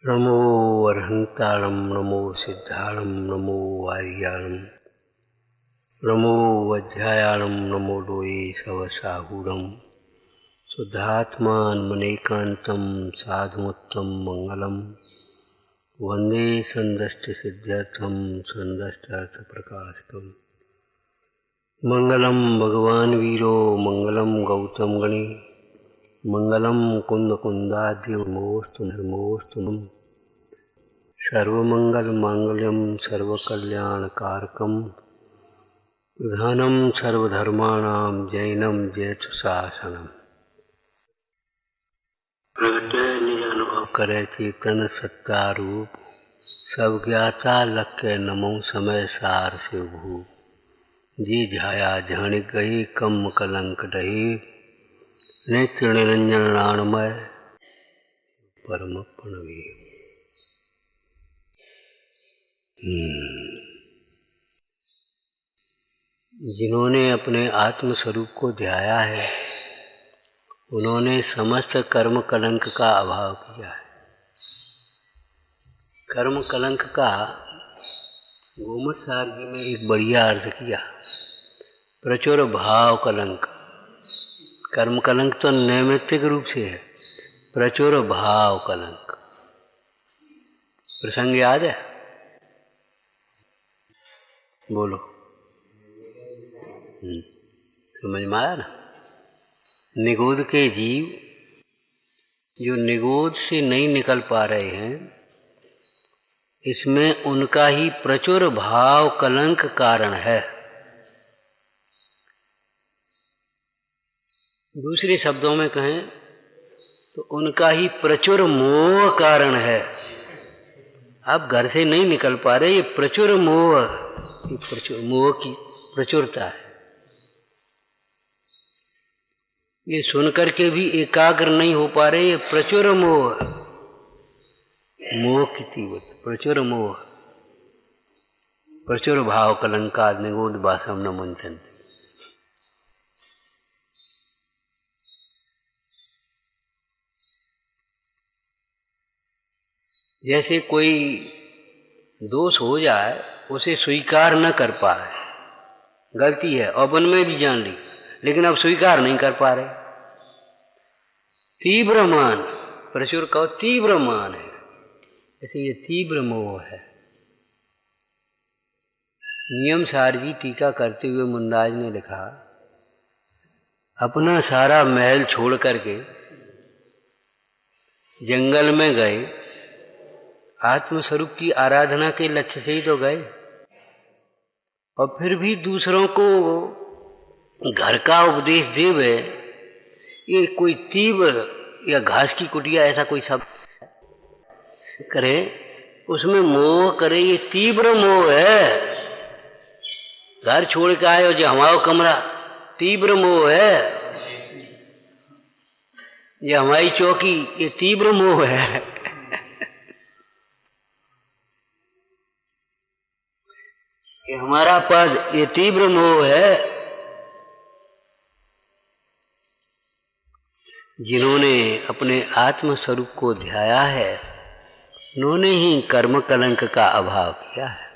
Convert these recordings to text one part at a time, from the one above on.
नमो अर्हन्ताणं नमो सिद्धाणं नमो वार्याणं नमो वज्रायाणं नमो लोये सवसाहूणं शुद्धात्मान्मनेकान्तं साधुमुत्तं मंगलम वंदे संदष्टसिद्ध्यर्थं संदष्टार्थप्रकाशकम् मंगलम भगवान् वीरो मंगलम गौतम गणे मंगलम कुंदकुंदाद्य मोस्तु निर्मोस्तु सर्वमंगल मांगल्यम सर्वकल्याणकारकम प्रधानम सर्वधर्माणां जैनम जयतु शासनम। प्रगटे निज अनुभव करे चेतन सत्ता रूप सब ज्ञाता लक्ष्य नमो समय सार से भू जी ध्याया ध्यान गही कम कलंक रही नेत्र निरंजन नाणमय परम प्रणवी। जिन्होंने अपने आत्म स्वरूप को ध्याया है उन्होंने समस्त कर्म कलंक का अभाव किया है। कर्म कलंक का गोमत सार जी में एक बढ़िया अर्थ किया, प्रचुर भाव कलंक। कर्म कलंक तो नैमित्तिक रूप से है, प्रचुर भाव कलंक। प्रसंग याद है? बोलो। समझ में आया ना? निगोद के जीव जो निगोद से नहीं निकल पा रहे हैं, इसमें उनका ही प्रचुर भाव कलंक कारण है। दूसरे शब्दों में कहें तो उनका ही प्रचुर मोह कारण है। आप घर से नहीं निकल पा रहे, ये प्रचुर मोह, ये प्रचुर मोह की प्रचुरता है। ये सुनकर के भी एकाग्र नहीं हो पा रहे, ये प्रचुर मोह, मोह की तीव्रता, प्रचुर मोह, प्रचुर भाव कलंका निगोद बासम न मुंचन्ते। जैसे कोई दोष हो जाए उसे स्वीकार न कर पाए, गलती है और मन में भी जान ली, लेकिन अब स्वीकार नहीं कर पा रहे। तीव्र मान, प्रचुर का तीव्र मान है, ऐसे ये तीव्र मोह है। नियम सार जी टीका करते हुए मुंडाज ने लिखा, अपना सारा महल छोड़ करके जंगल में गए, आत्मस्वरूप की आराधना के लक्ष्य से ही तो गए, और फिर भी दूसरों को घर का उपदेश देवे, ये कोई तीव्र या घास की कुटिया ऐसा कोई शब्द करे, उसमें मोह करे, ये तीव्र मोह है। घर छोड़ के आए हो जो हमारा कमरा, तीव्र मोह है। ये हमारी चौकी, ये तीव्र मोह है। ये हमारा पद, ये तीव्र मोह है। जिन्होंने अपने आत्म स्वरूप को ध्याया है उन्होंने ही कर्म कलंक का अभाव किया है।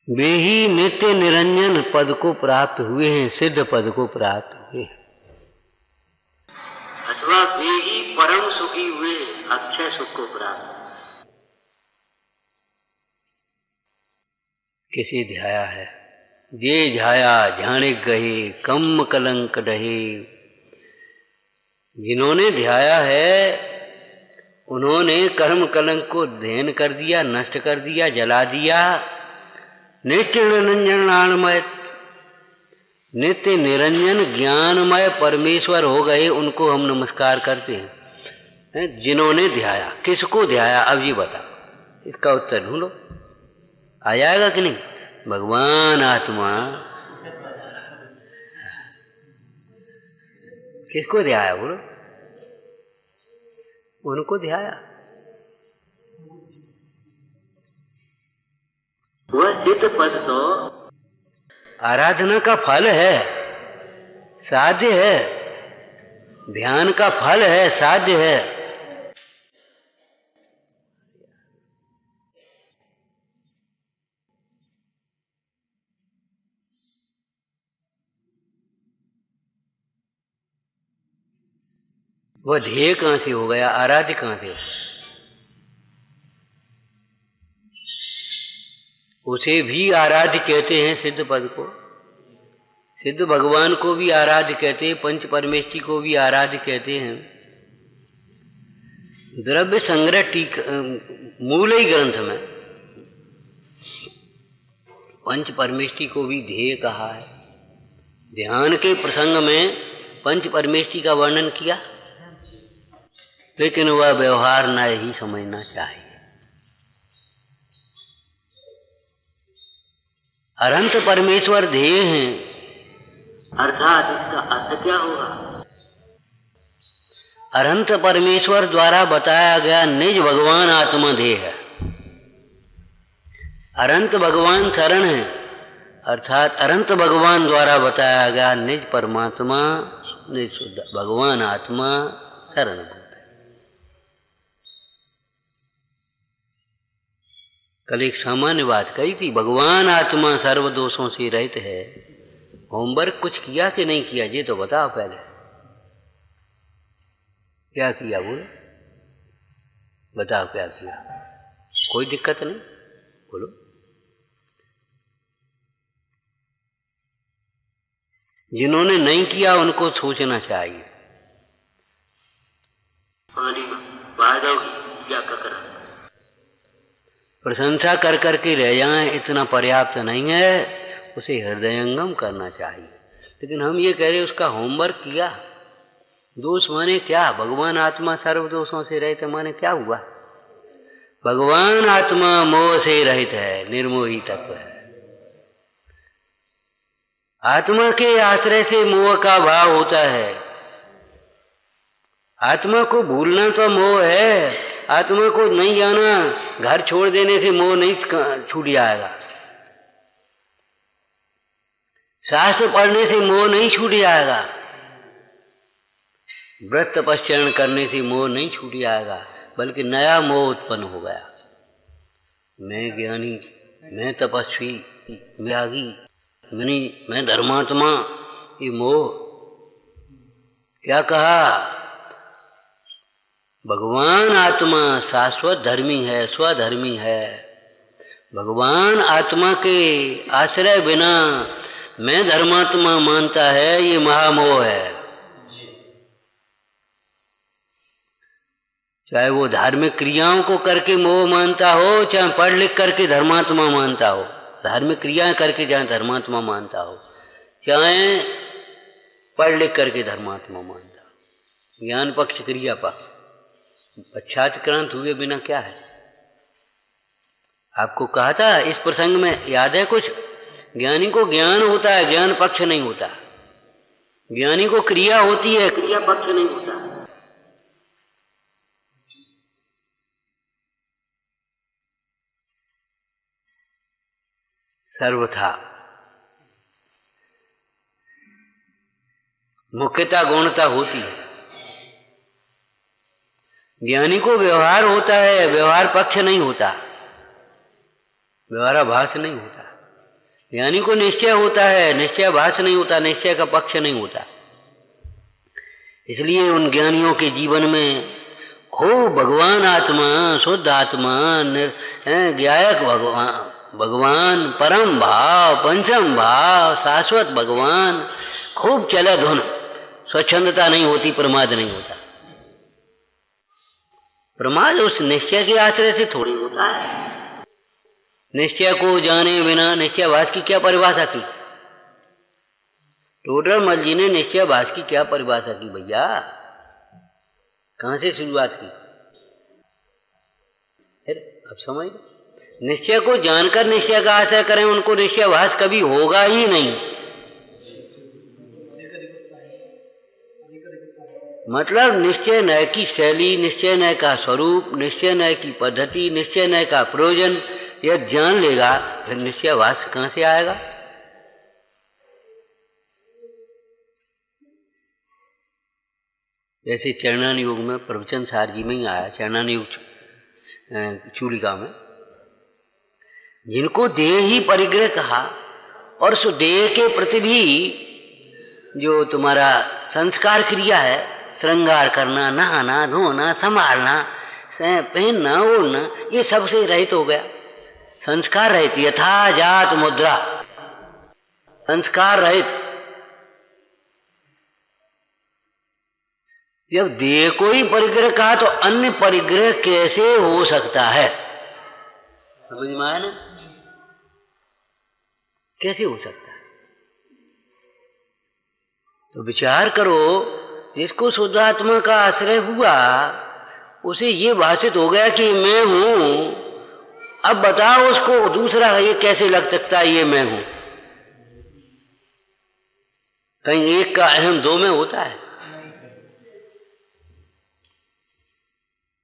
वे ही नित्य निरंजन पद को प्राप्त हुए हैं, सिद्ध पद को प्राप्त हुए हैं, अथवा वे ही परम सुखी हुए, अक्षय सुख को प्राप्त। किसे ध्याया है? जे ध्याया ध्यान गहे कम कलंक रहे। जिन्होंने ध्याया है उन्होंने कर्म कलंक को ध्यान कर दिया, नष्ट कर दिया, जला दिया। नित्य निरंजन नामय, नित्य निरंजन ज्ञानमय परमेश्वर हो गए, उनको हम नमस्कार करते हैं। जिन्होंने ध्याया, किसको ध्याया? अब ये बता, इसका उत्तर ढूंढो, आ जाएगा कि नहीं? भगवान आत्मा किसको ध्याया? बोलो, उनको ध्याया। वह सिद्ध पद तो आराधना का फल है, साध्य है, ध्यान का फल है, साध्य है। वह ध्येय कहां से हो गया, आराध्य कहां से हो? उसे भी आराध्य कहते हैं, सिद्ध पद को, सिद्ध भगवान को भी आराध्य कहते हैं, पंच परमेष्टि को भी आराध्य कहते हैं। द्रव्य संग्रह मूल ही ग्रंथ में पंच परमेष्टि को भी ध्येय कहा है। ध्यान के प्रसंग में पंच परमेष्टि का वर्णन किया, लेकिन वह व्यवहार न ही समझना चाहिए। अनंत परमेश्वर ध्येय हैं, अर्थात इसका अर्थ क्या होगा? अनंत परमेश्वर द्वारा बताया गया निज भगवान आत्मा ध्येय है। अनंत भगवान शरण है, अर्थात अनंत भगवान द्वारा बताया गया निज परमात्मा, निज शुद्ध भगवान आत्मा शरण है। कल एक सामान्य बात कही थी, भगवान आत्मा सर्व दोषों से रहित है। होमवर्क कुछ किया कि नहीं किया, ये तो बताओ पहले। क्या किया बोलो, बताओ क्या किया? कोई दिक्कत नहीं, बोलो। जिन्होंने नहीं किया उनको सोचना चाहिए। पानी में वादों की क्या करा, प्रशंसा कर करके रह जाएं इतना पर्याप्त नहीं है, उसे हृदयंगम करना चाहिए। लेकिन हम ये कह रहे उसका होमवर्क किया। दोष माने क्या? भगवान आत्मा सर्व दोषों से रहित माने क्या हुआ? भगवान आत्मा मोह से रहित है, निर्मोही तत्व है। आत्मा के आश्रय से मोह का भाव होता है। आत्मा को भूलना तो मोह है, आत्मा को नहीं जाना, घर छोड़ देने से मोह नहीं छूट जाएगा। शास्त्र पढ़ने से मोह नहीं छूट जाएगा। व्रत तपस्या करने से मोह नहीं छूट जाएगा, बल्कि नया मोह उत्पन्न हो गया। मैं ज्ञानी, मैं तपस्वी, मैं त्यागी, मैं धर्मात्मा, ये मोह। क्या कहा? भगवान आत्मा शाश्वत धर्मी है, स्वधर्मी है। भगवान आत्मा के आश्रय बिना मैं धर्मात्मा मानता है, ये महामोह है। चाहे वो धार्मिक क्रियाओं को करके मोह मानता हो, चाहे पढ़ लिख करके धर्मात्मा मानता हो, धार्मिक क्रियाएं करके चाहे धर्मात्मा मानता हो, चाहे पढ़ लिख करके धर्मात्मा मानता हो। ज्ञान पक्ष, क्रिया पक्ष, पश्चात्क्रांत हुए बिना क्या है? आपको कहा था इस प्रसंग में, याद है कुछ? ज्ञानी को ज्ञान होता है, ज्ञान पक्ष नहीं होता। ज्ञानी को क्रिया होती है, क्रिया पक्ष नहीं होता। सर्वथा मुख्यता गौणता होती है। ज्ञानी को व्यवहार होता है, व्यवहार पक्ष नहीं होता, व्यवहाराभास नहीं होता। ज्ञानी को निश्चय होता है, निश्चयाभास नहीं होता, निश्चय का पक्ष नहीं होता। इसलिए उन ज्ञानियों के जीवन में खूब भगवान आत्मा, शुद्ध आत्मा, ज्ञायक भगवान, परम भाव, पंचम भाव, शाश्वत भगवान खूब चला धुन। स्वच्छंदता नहीं होती, प्रमाद नहीं होता। प्रमाद उस निश्चय के आश्रय से थोड़ी होता है। निश्चय को जाने बिना निश्चयाभास की क्या परिभाषा की? टोडरमल जी ने निश्चयाभास की क्या परिभाषा की भैया? कहां से शुरुआत की? फिर अब समझ, निश्चय को जानकर निश्चय का आश्रय करें, उनको निश्चयाभास कभी होगा ही नहीं। मतलब निश्चय नय की शैली, निश्चय नय का स्वरूप, निश्चय नय की पद्धति, निश्चय नय का प्रयोजन यह जान लेगा, फिर निश्चयाभास कहां से आएगा? जैसे चरणान योग में प्रवचन सार जी में ही आया, चरणान योग चूलिका में, जिनको देह ही परिग्रह कहा और उस देह के प्रति भी जो तुम्हारा संस्कार क्रिया है, श्रृंगार करना, नहाना, धोना, संभालना, पहनना, ओढ़ना, ये सबसे रहित हो गया, संस्कार रहित, यथा जात मुद्रा, संस्कार रहित। जब देह को ही परिग्रह कहा तो अन्य परिग्रह कैसे हो सकता है? समझ में आया ना? कैसे हो सकता है? तो विचार करो, जिसको शुद्ध आत्मा का आश्रय हुआ उसे ये भाषित हो गया कि मैं हूं। अब बताओ उसको दूसरा ये कैसे लग सकता है ये मैं हूं? कहीं एक का अहम दो में होता है?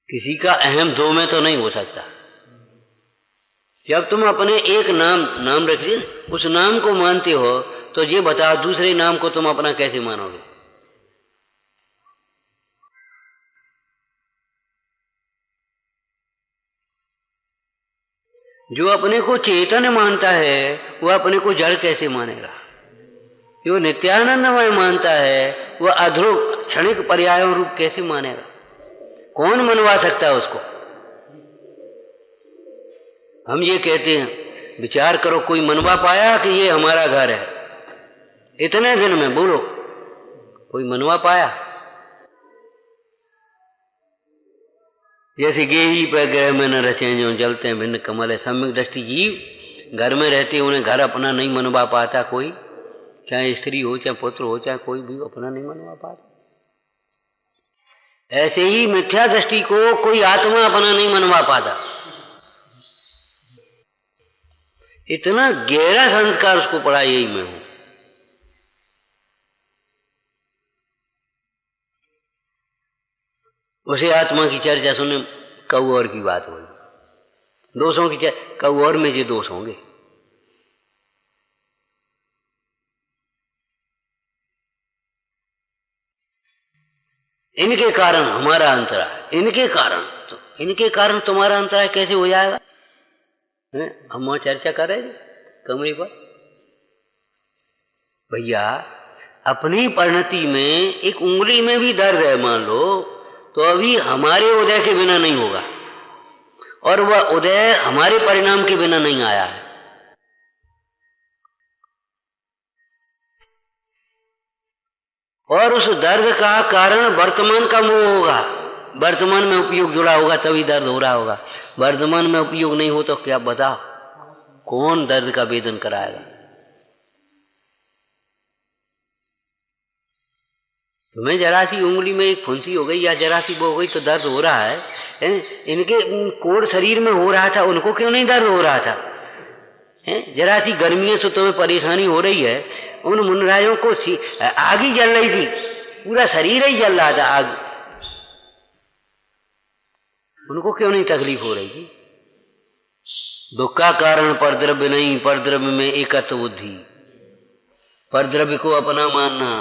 किसी का अहम दो में तो नहीं हो सकता। जब तुम अपने एक नाम रख लिए, उस नाम को मानते हो, तो ये बताओ दूसरे नाम को तुम अपना कैसे मानोगे? जो अपने को चेतन मानता है वह अपने को जड़ कैसे मानेगा? जो नित्यानंदमय मानता है वह अध्रुव क्षणिक पर्यायों रूप कैसे मानेगा? कौन मनवा सकता है उसको? हम ये कहते हैं, विचार करो, कोई मनवा पाया कि ये हमारा घर है? इतने दिन में बोलो, कोई मनवा पाया? जैसे गेही पर ग्रह में न रचे जो जलते हैं भिन्न कमल है, सम्यक दृष्टि जीव घर में रहते उन्हें घर अपना नहीं मनवा पाता कोई, चाहे स्त्री हो, चाहे पुत्र हो, चाहे कोई भी अपना नहीं मनवा पाता। ऐसे ही मिथ्या दृष्टि को कोई आत्मा अपना नहीं मनवा पाता। इतना गहरा संस्कार उसको पड़ा, यही मैं हूं। उसे आत्मा की चर्चा सुने, कऊ और की बात होगी, दोषों की चर्चा, कऊ और में ये दोष होंगे। इनके कारण हमारा अंतराय, इनके कारण तुम्हारा अंतराय कैसे हो जाएगा? हम वहां चर्चा कर रहे थे कमरे पर। भैया अपनी परिणति में एक उंगली में भी दर्द है मान लो, तो अभी हमारे उदय के बिना नहीं होगा, और वह उदय हमारे परिणाम के बिना नहीं आया है। और उस दर्द का कारण वर्तमान का मोह होगा, वर्तमान में उपयोग जुड़ा होगा तभी दर्द हो रहा होगा। वर्तमान में उपयोग नहीं हो तो क्या बताओ, कौन दर्द का वेदन कराएगा? तुम्हें जरा सी उंगली में एक फुंसी हो गई या जरा सी वो हो गई तो दर्द हो रहा है। इनके कोर शरीर में हो रहा था, उनको क्यों नहीं दर्द हो रहा था? जरा सी गर्मियों से तुम्हें परेशानी हो रही है, उन मुनरायों को आग ही जल रही थी, पूरा शरीर ही जल रहा था आग, उनको क्यों नहीं तकलीफ हो रही थी? दुख का कारण परद्रव्य नहीं, परद्रव्य में एकत्व बुद्धि, परद्रव्य को अपना मानना।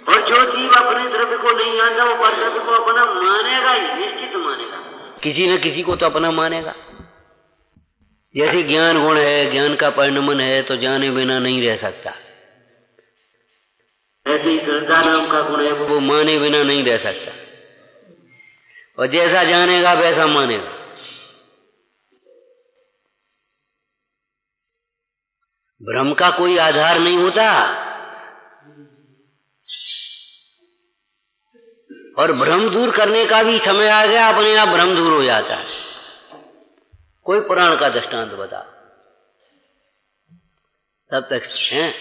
और जो जीव अपने द्रव्य को नहीं जानता वो परद्रव्य को अपना मानेगा ही, निश्चित मानेगा, किसी न किसी को तो अपना मानेगा। जैसे ज्ञान गुण है, ज्ञान का परिणमन है, तो जाने बिना नहीं रह सकता। ऐसे ही श्रद्धा नाम का गुण है, वो माने बिना नहीं रह सकता, और जैसा जानेगा वैसा मानेगा। भ्रम का कोई आधार नहीं होता, और भ्रम दूर करने का भी समय आ गया, अपने आप भ्रम दूर हो जाता है। कोई पुराण का दृष्टांत बता, तब तक हैं?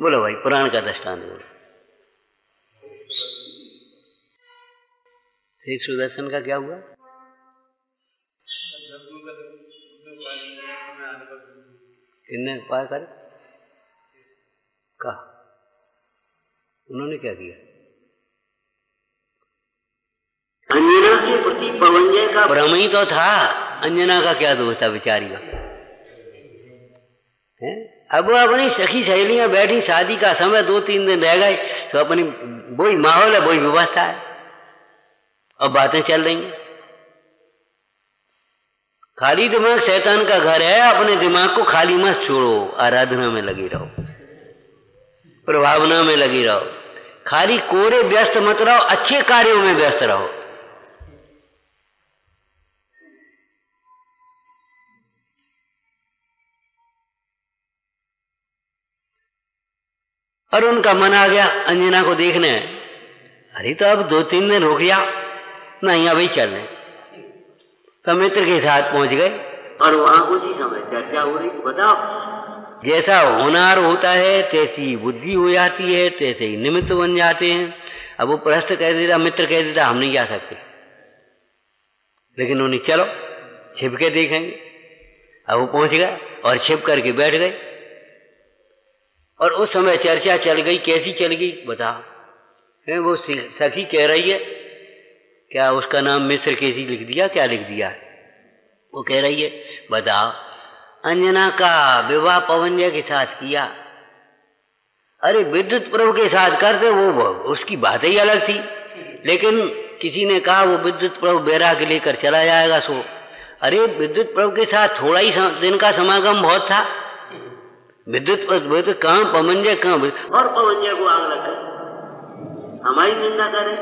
बोलो भाई, पुराण का दृष्टांत बोलो। शेख सुदर्शन का क्या हुआ? किन्ने पाया करे कहा, उन्होंने क्या किया? अंजना के प्रति पवंजय का भ्रम ही तो था, अंजना का क्या दोष था बेचारी का? अब वो अपनी सखी सहेलियां बैठी, शादी का समय 2-3 दिन रह गए, तो अपनी वही माहौल है, वही व्यवस्था है, अब बातें चल रही हैं। खाली दिमाग शैतान का घर है, अपने दिमाग को खाली मत छोड़ो, आराधना में लगी रहो, प्रभावना में लगी रहो, खाली कोरे व्यस्त मत रहो, अच्छे कार्यों में व्यस्त रहो। और उनका मन आ गया अंजना को देखने। अरे तो अब 2-3 दिन हो गया, नहीं अभी चल रहे। तो मित्र के साथ पहुंच गए और वहां उसी समय चर्चा हो रही। बताओ, जैसा होनहार होता है तैसी बुद्धि हो जाती है, तैसे ही निमित्त बन जाते हैं। अब वो प्रस्थ कह देता, मित्र कह देता हम नहीं जा सकते, लेकिन उन्हें चलो छिप के देखेंगे। अब वो पहुंच गया और छिप करके बैठ गए। और उस समय चर्चा चल गई। कैसी चल गई बताओ? वो सखी कह रही है, क्या उसका नाम मिस्र केसी लिख दिया, क्या लिख दिया? वो कह रही है, बताओ अंजना का विवाह पवनजय के साथ किया। अरे विद्युत प्रभु के साथ करते वो उसकी बात ही अलग थी, लेकिन किसी ने कहा वो विद्युत प्रभु बैराग लेकर चला जाएगा। सो अरे विद्युत प्रभु के साथ थोड़ा ही दिन का समागम बहुत था। विद्युत कहाँ पवनजय, कहाँ और पवनजय को आग लग गई, हमारी निंदा करे।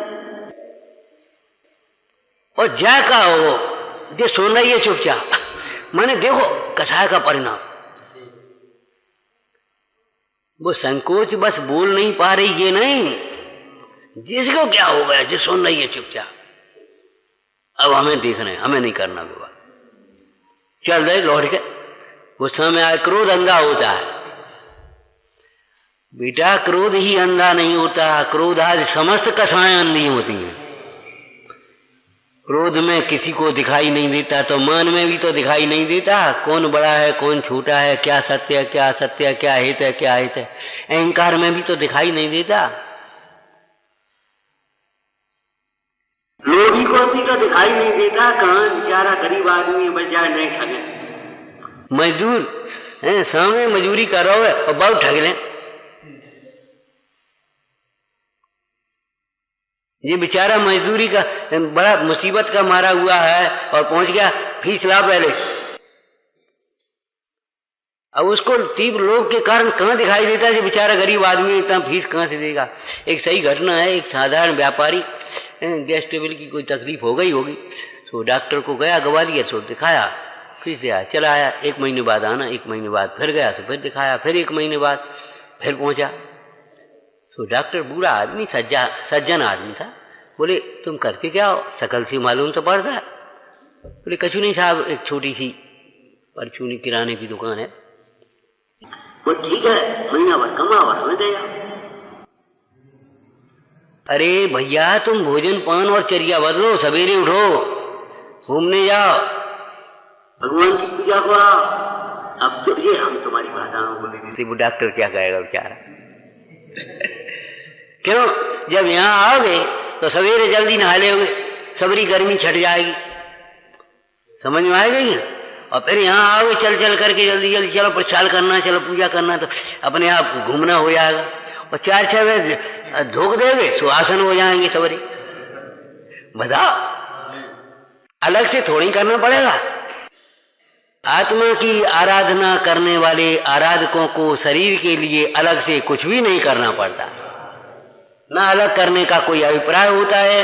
और जय का हो जो सुन रही है चुपचाप, मैंने देखो कथाए का परिणाम। वो संकोच बस बोल नहीं पा रही, ये नहीं, जिसको क्या हो गया जो सुन रही है चुपचाप। अब हमें देखना है, हमें नहीं करना विवाह। चल रहे लौट के। गुस्सा में आए, क्रोध अंधा होता है बेटा, क्रोध ही अंधा नहीं होता। क्रोध आज समस्त कसाएं अंधी होती हैं। क्रोध में किसी को दिखाई नहीं देता, तो मन में भी तो दिखाई नहीं देता कौन बड़ा है कौन छोटा है, क्या सत्य है क्या असत्य है, क्या हित है क्या हित है। अहंकार में भी तो दिखाई नहीं देता। लोभी को भी तो दिखाई नहीं देता, कहाँ बेचारा गरीब आदमी बजाय नहीं ठगे। मजदूर सामने मजदूरी कर रहा है और बहुत ठग ले। ये बेचारा मजदूरी का बड़ा मुसीबत का मारा हुआ है और पहुंच गया फीस ला पहले। अब उसको तीव्र लोभ के कारण कहाँ दिखाई देता है, जो बेचारा गरीब आदमी इतना फीस कहाँ से देगा। एक सही घटना है, एक साधारण व्यापारी गैस ट्रबल की कोई तकलीफ हो गई होगी, तो डॉक्टर को गया ग्वालियर, सो दिखाया, फिर से आया, चला आया। 1 महीने बाद आना, 1 महीने बाद फिर गया, तो फिर दिखाया, फिर 1 महीने बाद फिर पहुंचा। तो डॉक्टर बूढ़ा आदमी, सज्जन आदमी था। बोले तुम करते क्या हो, शकल से मालूम तो पड़ता है। बोले कछु नहीं साहब, एक छोटी सी परचूनी किराने की दुकान है। वो ठीक है, महीना भर कमा और हमें देगा। अरे भैया तुम भोजन पान और चर्या बदलो, सवेरे उठो, घूमने जाओ, भगवान की पूजा करो। अब चलिए हम तुम्हारी बाधाओं को ले देते। वो डॉक्टर क्या कहेगा बेचारा। क्यों, जब यहाँ आओगे तो सवेरे जल्दी नहा लोगे, सबरी गर्मी छट जाएगी, समझ में आ गई। और फिर यहाँ आओगे चल चल करके जल्दी जल्दी, चलो प्रचार करना, चलो पूजा करना, तो अपने आप घूमना हो जाएगा। और 4-6 बजे धोख देंगे, सुहासन हो जाएंगे सबरी। बताओ, अलग से थोड़ी करना पड़ेगा। आत्मा की आराधना करने वाले आराधकों को शरीर के लिए अलग से कुछ भी नहीं करना पड़ता, ना अलग करने का कोई अभिप्राय होता है।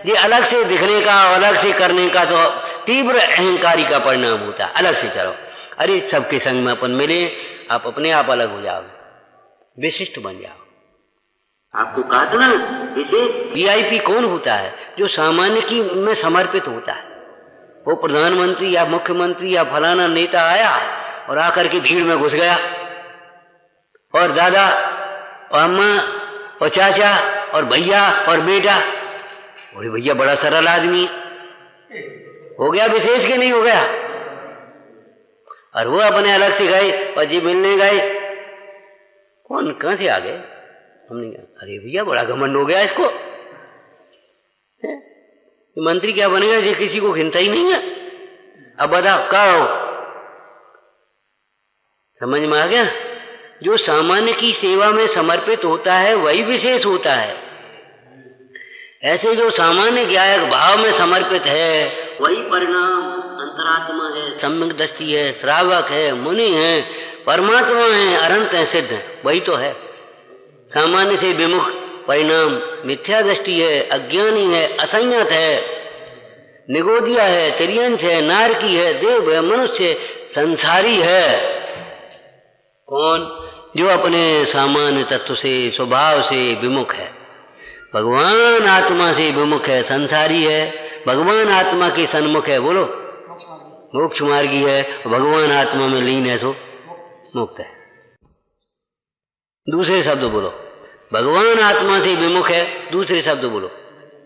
ये अलग से दिखने का, अलग से करने का तो तीव्र अहंकारी का परिणाम होता है। अलग से करो, अरे सबके संग में अपन मिले, आप अपने आप अलग हो जाओ, विशिष्ट बन जाओ। आपको कहा था ना, विशेष वीआईपी कौन होता है? जो सामान्य की में समर्पित होता है। वो प्रधानमंत्री या मुख्यमंत्री या फलाना नेता आया और आकर के भीड़ में घुस गया, और दादा और अम्मा और चाचा और भैया और बेटा, बोले भैया बड़ा सरल आदमी हो गया, विशेष के नहीं हो गया। और वो अपने अलग से गए और जी मिलने गए। कौन कहां से आ गए? हमने कहा अरे भैया बड़ा घमंड हो गया इसको, मंत्री क्या बनेगा, ये किसी को घिनता ही नहीं है। अब बताओ क्या हो, समझ में आ गया? जो सामान्य की सेवा में समर्पित होता है वही विशेष होता है। ऐसे जो सामान्य ज्ञायक भाव में समर्पित है वही परिणाम अंतरात्मा है, सम्यक दृष्टि है, श्रावक है, मुनि है, परमात्मा है, अनंत है, सिद्ध है, वही तो है। सामान्य से विमुख परिणाम मिथ्या दृष्टि है, अज्ञानी है, असंयत है, निगोदिया है, तिर्यंश है, नारकी है, देव है, मनुष्य, संसारी है। कौन? जो अपने सामान्य तत्व से, स्वभाव से विमुख है। भगवान आत्मा से विमुख है, संसारी है। भगवान आत्मा के सन्मुख है, बोलो मोक्ष मार्गी है। भगवान आत्मा में लीन है तो मुक्त है। दूसरे शब्द बोलो, भगवान आत्मा से विमुख है। दूसरे शब्द बोलो,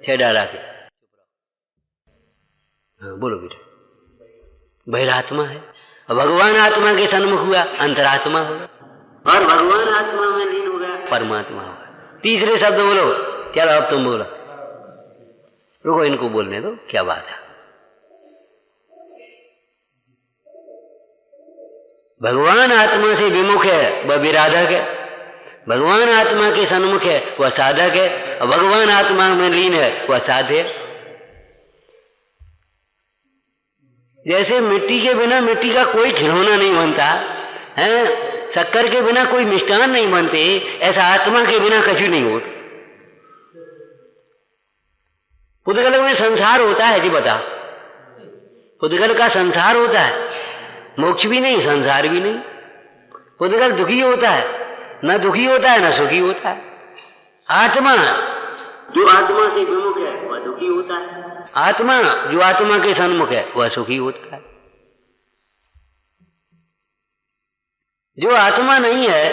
छह डाला के। हाँ बोलो बेटा। बहिरात्मा है। भगवान आत्मा के सन्मुख हुआ, अंतरात्मा होगा, और भगवान आत्मा में लीन हो गया, परमात्मा होगा। तीसरे शब्द बोलो। चलो अब तुम बोलो। रुको, इनको बोलने दो, क्या बात है। भगवान आत्मा से विमुख है वह विराधक है, भगवान आत्मा के सन्मुख है वह साधक है, और भगवान आत्मा में लीन है वह साध्य है। जैसे मिट्टी के बिना मिट्टी का कोई खिलौना नहीं बनता है, शक्कर के बिना कोई मिष्ठान नहीं बनते, ऐसा आत्मा के बिना कछु नहीं होता। पुद्गल में संसार होता है जी, बता। पुद्गल का संसार होता है, मोक्ष भी नहीं, संसार भी नहीं। पुद्गल दुखी होता है, न दुखी होता है न सुखी होता है। आत्मा जो आत्मा से विमुख है वह दुखी होता है, आत्मा जो आत्मा के सन्मुख है वह सुखी होता है। जो आत्मा नहीं है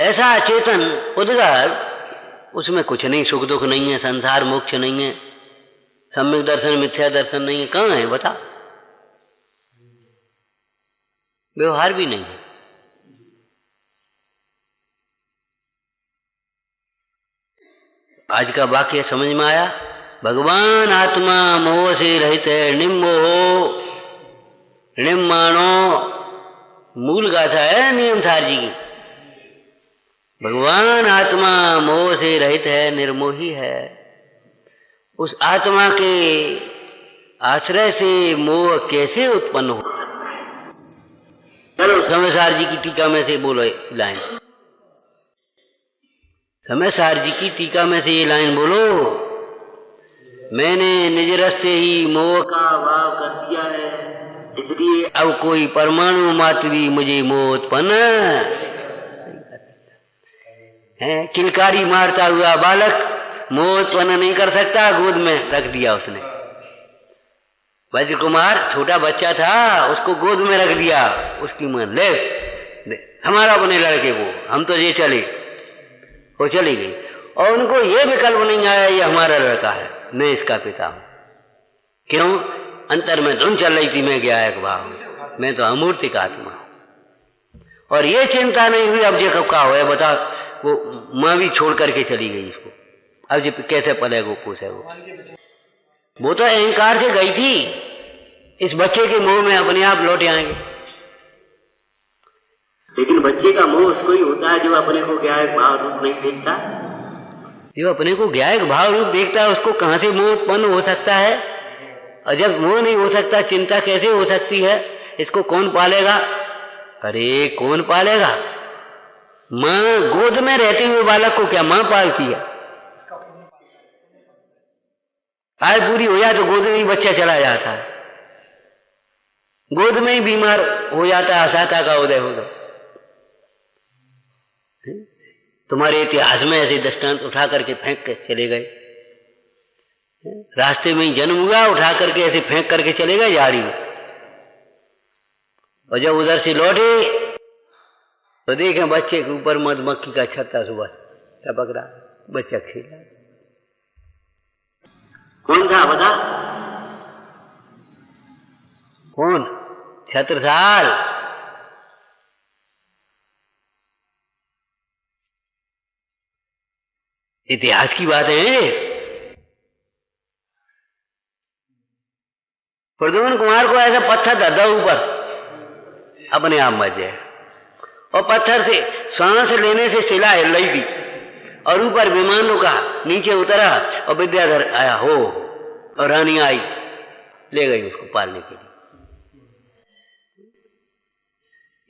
ऐसा अचेतन उद्गार, उसमें कुछ नहीं, सुख दुख नहीं है, संसार मोक्ष नहीं है, सम्यक दर्शन मिथ्या दर्शन नहीं है। कहाँ है बता? व्यवहार भी नहीं है। आज का वाक्य समझ में आया? भगवान आत्मा मोह से रहित है, निम्मोहो निम्माणो, मूल गाथा है नियम सार जी की। भगवान आत्मा मोह से रहित है, निर्मोही है। उस आत्मा के आश्रय से मोह कैसे उत्पन्न हो? चलो समय सार जी की टीका में से बोलो लाइन। समय सार जी की टीका में से ये लाइन बोलो। मैंने निज रस से ही मोह का भाव कर दिया है, इसलिए अब कोई परमाणु मात्र भी मुझे मोह उत्पन्न है। किलकारी मारता हुआ बालक मोह उत्पन्न नहीं कर सकता, गोद में रख दिया उसने। वज्र कुमार छोटा बच्चा था, उसको गोद में रख दिया उसकी मां, ले हमारा अपने लड़के को, हम तो ये चले। वो चली गई और उनको ये विकल्प नहीं आया ये हमारा लड़का है, मैं इसका पिता हूं। क्यों? अंतर में धुन चल रही थी, मैं ज्ञायक भाव, मैं तो अमूर्तिक आत्मा। और ये चिंता नहीं हुई अब जे कब का हो बता। वो मां भी छोड़ करके चली गई इसको, अब जे कैसे पलेगो पूछेगो। वो तो अहंकार से गई थी, इस बच्चे के मोह में अपने आप लौटे आएंगे। लेकिन बच्चे का मोह उसको ही होता है जो अपने को ज्ञायक भाव रूप नहीं देखता। जो अपने को ज्ञायक भाव रूप देखता है उसको कहां से मोह उत्पन्न हो सकता है? और जब मोह नहीं हो सकता, चिंता कैसे हो सकती है? इसको कौन पालेगा? अरे कौन पालेगा? मां गोद में रहते हुए बालक को क्या मां पालती है? आय पूरी हो जाए तो गोद में ही बच्चा चला जाता है, गोद में ही बीमार हो जाता है, असाता का उदय होगा। तुम्हारे इतिहास में ऐसे दृष्टांत उठा करके फेंक के चले गए, रास्ते में ही जन्म हुआ, उठा करके ऐसे फेंक करके चले गए झाड़ी में, और जब उधर से लौटे तो देखे बच्चे के ऊपर मधुमक्खी का छत्ता सुबह टपक रहा, बच्चा खेला। कौन था बता? कौन? छत्रसाल। इतिहास की बात है। प्रद्युम्न कुमार को ऐसा पत्थर धधा ऊपर, अपने आप मर जाए, और पत्थर से सांस लेने से शिला हिल रही थी, और ऊपर विमान रुका, नीचे उतरा और विद्याधर आया हो, और रानी आई, ले गई उसको पालने के लिए।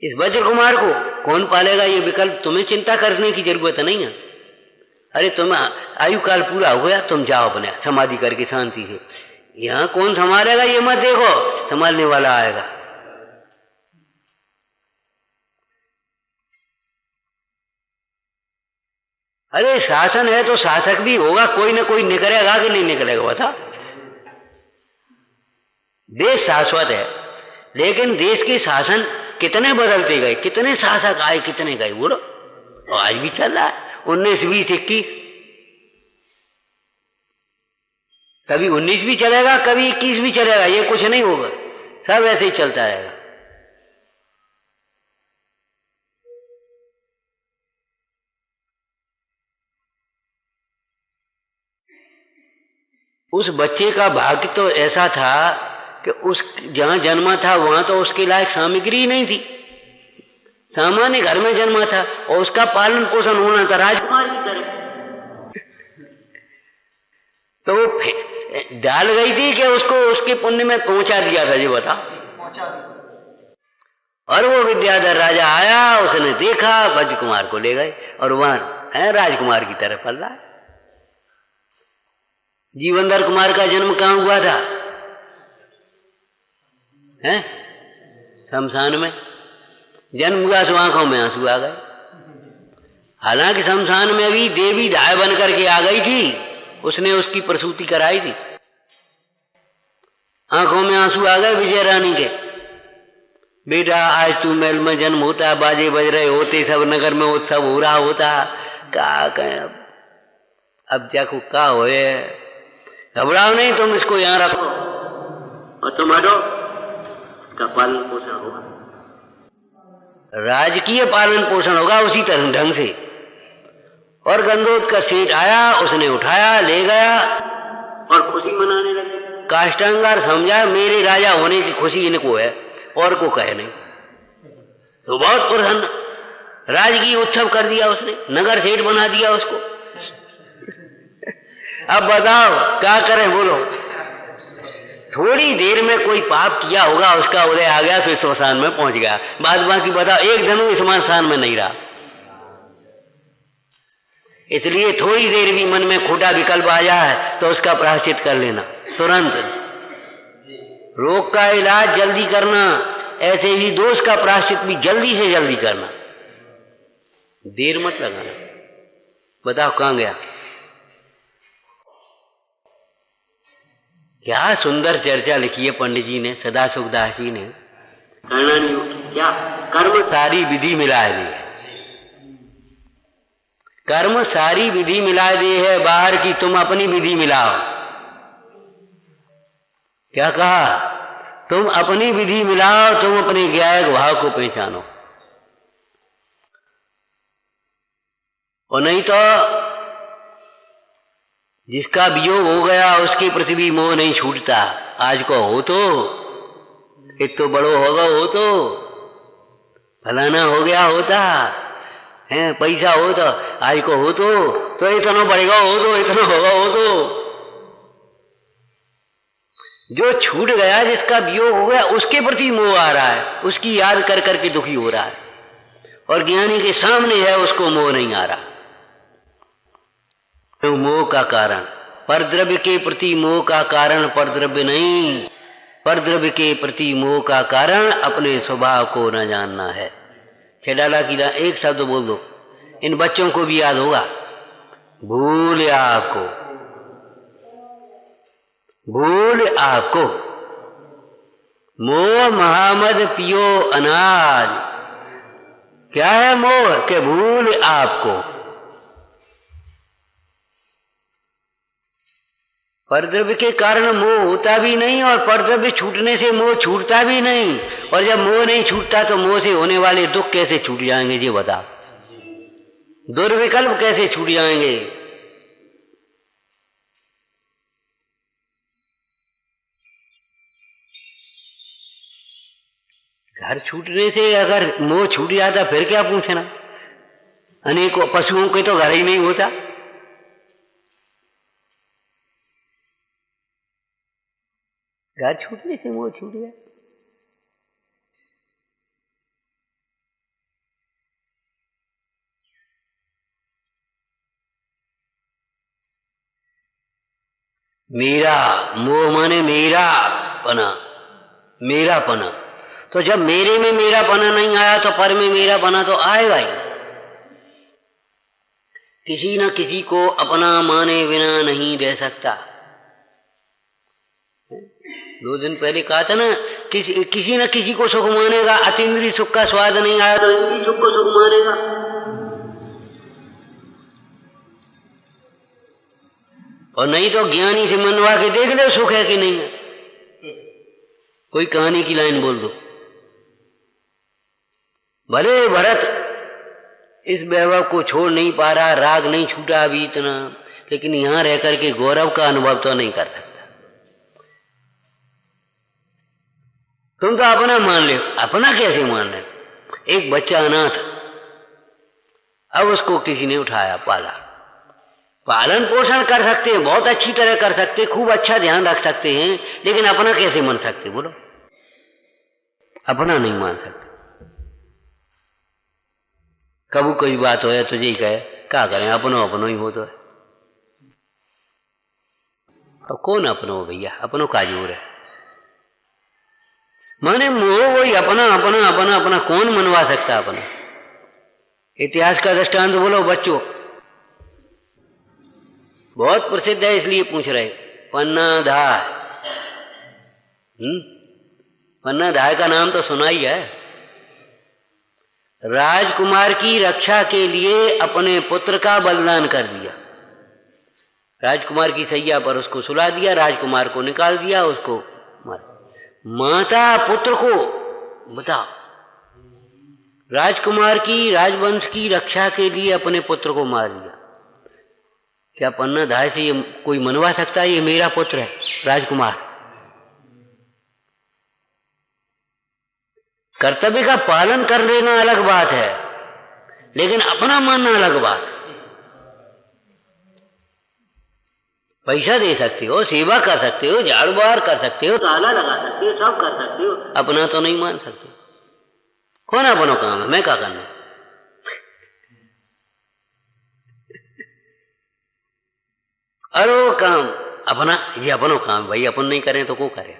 इस वज्र कुमार को कौन पालेगा, ये विकल्प तुम्हें चिंता करने की जरूरत नहीं है। अरे तुम आयु काल पूरा हो गया, तुम जाओ अपने समाधि करके शांति से। यहां कौन संभालेगा ये मत देखो, संभालने वाला आएगा। अरे शासन है तो शासक भी होगा, कोई ना कोई निकलेगा कि नहीं निकलेगा बता। देश शाश्वत है, लेकिन देश के शासन कितने बदलते गए, कितने शासक आए, कितने गए, बोलो। और आज भी चल रहा है 19, 20, 21, कभी 19 भी चलेगा, कभी 21 भी चलेगा, ये कुछ नहीं होगा, सब ऐसे ही चलता रहेगा। उस बच्चे का भाग्य तो ऐसा था कि उस जहां जन्मा था वहां तो उसके लायक सामग्री नहीं थी, सामान्य घर में जन्मा था, और उसका पालन पोषण होना था राजकुमार की तरह। तो वो डाल गई थी कि उसको उसके पुण्य में पहुंचा दिया था, जी बता। और वो विद्याधर राजा आया, उसने देखा, वज्र कुमार को ले गए, और वहां राजकुमार की तरह पल रहा है। जीवनधर कुमार का जन्म कहां हुआ था, हैं? शमशान में जन्म हुआ, सो आंखों में आंसू आ गए। हालांकि शमशान में भी देवी ढाय बन करके आ गई थी, उसने उसकी प्रसूति कराई थी। आंखों में आंसू आ गए विजय रानी के, बेटा आज तू महल में जन्म होता, बाजे बज रहे होते, सब नगर में उत्सव हो रहा होता, का कहें अब जाको का होए, घबराओ नहीं, तुम इसको यहां रखो और तुम हटो, इसका पालन पोषण होगा, राजकीय पालन पोषण होगा उसी तरह ढंग से। और गंधोत का सेठ आया, उसने उठाया, ले गया और खुशी मनाने लगे। काष्टांगार समझा मेरे राजा होने की खुशी इनको है, और को कहे नहीं। तो बहुत प्रसन्न, राजकीय उत्सव कर दिया उसने, नगर सेठ बना दिया उसको। अब बताओ क्या करें, बोलो। थोड़ी देर में कोई पाप किया होगा, उसका उदय आ गया, सो स्मशान में पहुंच गया। बाद बाकी बताओ, एक दिन स्मशान में नहीं रहा। इसलिए थोड़ी देर भी मन में खोटा विकल्प आ जाए तो उसका प्रायश्चित कर लेना तुरंत। रोग का इलाज जल्दी करना, ऐसे ही दोष का प्रायश्चित भी जल्दी से जल्दी करना, देर मत लगाना। बताओ कहां गया। क्या सुंदर चर्चा लिखी है पंडित जी ने, सदा सुखदास जी ने। करना नहीं क्या, कर्म सारी विधि मिला दी है, कर्म सारी विधि मिला दी है, बाहर की तुम अपनी विधि मिलाओ। क्या कहा, तुम अपनी विधि मिलाओ, तुम अपने ज्ञायक भाव को पहचानो। और नहीं तो जिसका वियोग हो गया उसकी पृथ्वी मोह नहीं छूटता। आज को हो तो एक तो बड़ो होगा, हो तो फलाना हो गया होता है, पैसा हो तो आज को हो तो इतना बढ़ेगा, हो तो इतना होगा, हो तो जो छूट गया, जिसका वियोग हो गया, उसके प्रति मोह आ रहा है, उसकी याद कर करके दुखी हो रहा है। और ज्ञानी के सामने है, उसको मोह नहीं आ रहा। तो मोह का कारण परद्रव्य के प्रति मोह का कारण परद्रव्य नहीं, परद्रव्य के प्रति मोह का कारण अपने स्वभाव को न जानना है। खेडाला की एक शब्द बोल दो, इन बच्चों को भी याद होगा। भूल आपको, भूल आपको, मोह महामद पियो अनाज। क्या है मोह, के भूल आपको। परद्रव्य के कारण मोह होता भी नहीं, और परद्रव्य छूटने से मोह छूटता भी नहीं। और जब मोह नहीं छूटता तो मोह से होने वाले दुख कैसे छूट जाएंगे, ये बता। दुर्विकल्प कैसे छूट जाएंगे। घर छूटने से अगर मोह छूट जाता फिर क्या पूछना। अनेकों पशुओं के तो घर ही नहीं होता। घर छूटने से मोह छूट गया। मेरा मोह माने मेरा पना, मेरा पना। तो जब मेरे में मेरा पना नहीं आया तो पर में मेरा पना तो आएगा ही। किसी न किसी को अपना माने बिना नहीं रह सकता। 2 दिन पहले कहा था ना, किसी न किसी को सुख मानेगा। अतीन्द्रिय सुख का स्वाद नहीं आया तो इंद्रिय सुख को सुख मानेगा। और नहीं तो ज्ञानी से मनवा के देख ले सुख है कि नहीं है। कोई कहानी की लाइन बोल दो। भले भरत इस वैभव को छोड़ नहीं पा रहा, राग नहीं छूटा अभी इतना, लेकिन यहां रह करके गौरव का अनुभव तो नहीं कर सकता। तुम तो अपना मान ले। अपना कैसे मान ले? एक बच्चा अनाथ, अब उसको किसी ने उठाया, पाला, पालन पोषण कर सकते हैं, बहुत अच्छी तरह कर सकते हैं, खूब अच्छा ध्यान रख सकते हैं, लेकिन अपना कैसे मान सकते? बोलो, अपना नहीं मान सकते। कबू कोई बात हो तुझे ही कहे, क्या करें, अपनो अपनो ही हो तो है। अब कौन अपनो भैया, अपनो का जोर है। माने मोह वही अपना अपना अपना अपना, कौन मनवा सकता अपना। इतिहास का दृष्टांत बोलो बच्चों, बहुत प्रसिद्ध है इसलिए पूछ रहे। पन्नाधाय, पन्नाधाय का नाम तो सुना ही है। राजकुमार की रक्षा के लिए अपने पुत्र का बलिदान कर दिया। राजकुमार की सैया पर उसको सुला दिया, राजकुमार को निकाल दिया, उसको मार। माता पुत्र को, बताओ, राजकुमार की, राजवंश की रक्षा के लिए अपने पुत्र को मार दिया। क्या पन्नाधाय से ये कोई मनवा सकता है ये मेरा पुत्र है राजकुमार? कर्तव्य का पालन कर लेना अलग बात है, लेकिन अपना मानना अलग बात। पैसा दे सकते हो, सेवा कर सकते हो, झाड़ू बहार कर सकते हो, ताला लगा सकते हो, सब कर सकते हो, अपना तो नहीं मान सकते। कौन अपनो काम है, मैं क्या करना। अरे काम अपना, ये अपनो काम भाई, अपन नहीं करें तो को करे।